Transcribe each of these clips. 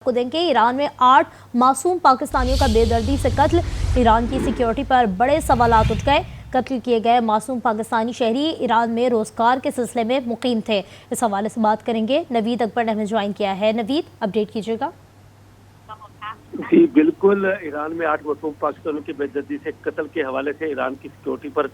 को देंगे। ईरान में 8 मासूम पाकिस्तानियों का बेदर्दी से कत्ल। ईरान की सिक्योरिटी पर बड़े सवालात उठ गए। कत्ल किए गए मासूम पाकिस्तानी शहरी ईरान में रोजगार के सिलसिले में मुकीम थे। इस हवाले से बात करेंगे। नवीद अकबर ने हमें ज्वाइन किया है। नवीद, अपडेट कीजिएगा। जी बिल्कुल, ईरान में 8 मासूम पाकिस्तानियों की बेदर्दी से कत्ल के हवाले से ईरान की सिक्योरिटी पर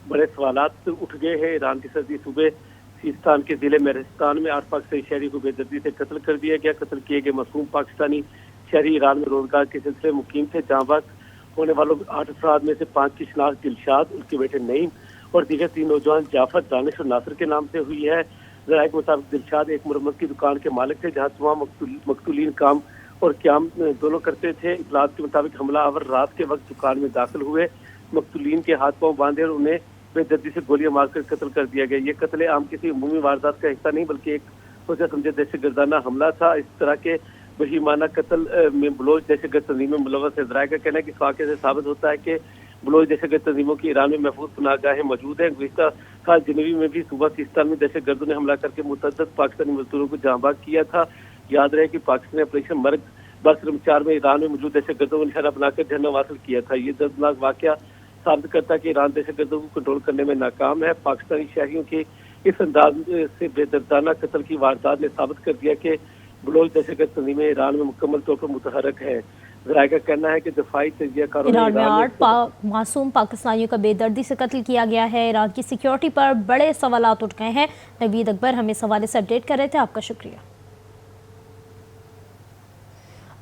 बड़े सवालात उठ गए हैं। ईरान की सर्दी सूबे सीस्तान के जिले मेहरस्तान में 8 पाकिस्तानी शहरी को बेदर्दी से कत्ल कर दिया गया। कत्ल किए गए मासूम पाकिस्तानी शहरी ईरान में रोजगार के सिलसिले में मुकीम थे। जहाँ बाग होने वालों 8 अफराद में से 5 की शनाख्त दिलशाद, उनके बेटे नईम और दीगर 3 नौजवान जाफर, दानिश और नासिर के नाम से हुई है। ज़राए के मुताबिक दिलशाद एक मुरम्मत की दुकान के मालिक थे, जहाँ तमाम मकतूलीन काम और क्याम दोनों करते थे। इतलात के मुताबिक हमलावर रात के वक्त दुकान में दाखिल हुए, मकतूलीन के हाथ पांव बांधे और उन्हें बेदर्दी से गोलियां मारकर कत्ल कर दिया गया। ये कत्ल आम किसी अमूमी वारदात का हिस्सा नहीं बल्कि एक सोचा समझे दहशतगर्दाना हमला था। इस तरह के बहीमाना कत्ल में बलोच दहशतगर्द तंजीम में मुलव्वस है। ज़राए का कहना है कि इस वाक़े से साबित होता है कि बलोच दहशतगर्द तंजीमों की ईरान में महफूज पनाहगाहें मौजूद हैं। गुज़िश्ता साल जनवरी में भी सूबा सिस्तान में दहशतगर्दों ने हमला करके मुतअद्दिद पाकिस्तानी मजदूरों को जहाँ बाग किया था। याद रहे कि पाकिस्तान ने ऑपरेशन मर्ग बस में ईरान में मौजूद दहशतगर्दों को निशाना बनाकर जहन्नम हासिल किया था। ये दर्दनाक वाक़या साबित करता है कि ईरान दहशतगर्दों को कंट्रोल करने में नाकाम है। पाकिस्तानी शहरियों के इस अंदाज से बेदर्दाना कत्ल की वारदात ने साबित कर दिया कि बलोच दहशतगर्द तंजीमें ईरान में मुकम्मल तौर पर मुतहरक है। ज़राए का कहना है कि दफाई तजियाकारों ने ईरान में 8 मासूम पाकिस्तानियों का बेदर्दी से कत्ल किया गया है। ईरान की सिक्योरिटी पर बड़े सवालात उठ गए हैं। नवीद अकबर हमें इस हवाले से अपडेट कर रहे थे, आपका शुक्रिया।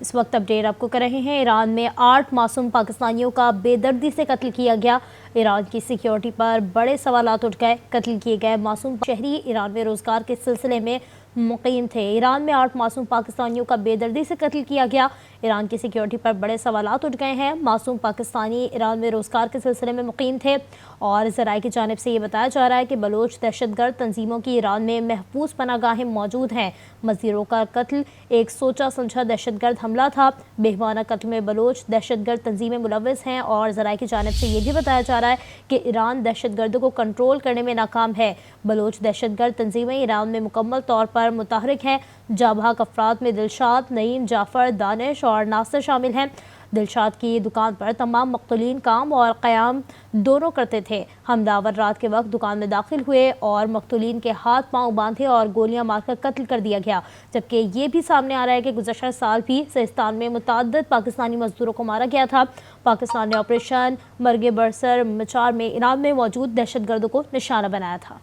इस वक्त अपडेट आपको कर रहे हैं। ईरान में 8 मासूम पाकिस्तानियों का बेदर्दी से कत्ल किया गया। ईरान की सिक्योरिटी पर बड़े सवालात उठ गए। कत्ल किए गए मासूम शहरी ईरान में रोजगार के सिलसिले में मुकीम थे। ईरान में 8 मासूम पाकिस्तानियों का बेदर्दी से कत्ल किया गया। ईरान की सिक्योरिटी पर बड़े सवालात उठ गए हैं। मासूम पाकिस्तानी ईरान में रोजगार के सिलसिले में मुकीम थे और ज़राए की जानिब से ये बताया जा रहा है कि बलोच दहशतगर्द तंजीमों की ईरान में महफूज पनाहगाहें मौजूद हैं। मज़दूरों का कत्ल एक सोचा समझा दहशतगर्द हमला था। बेहमाना कत्ल में बलोच दहशतगर्द तंजीमें मुलव्वस हैं और ज़राए की जानिब से ये भी बताया जा रहा है कि ईरान दहशतगर्दों को कंट्रोल करने में नाकाम है। बलोच दहशतगर्द तंजीमें ईरान में मुकम्मल तौर पर मुतहरिक हैं। जाबाक अफराद में दिलशाद, नईम, जाफर, दानिश और नासिर शामिल हैं। दिलशाद की दुकान पर तमाम मकतूलीन काम और क़याम दोनों करते थे। हमलावर रात के वक्त दुकान में दाखिल हुए और मकतूलीन के हाथ पांव बांधे और गोलियां मारकर कत्ल कर दिया गया। जबकि ये भी सामने आ रहा है कि गुज़श्ता साल भी सिस्तान में मुतअद्दिद पाकिस्तानी मजदूरों को मारा गया था। पाकिस्तान ने ऑपरेशन मर्ग बरसर मचार में ईरान में मौजूद दहशतगर्दों को निशाना बनाया था।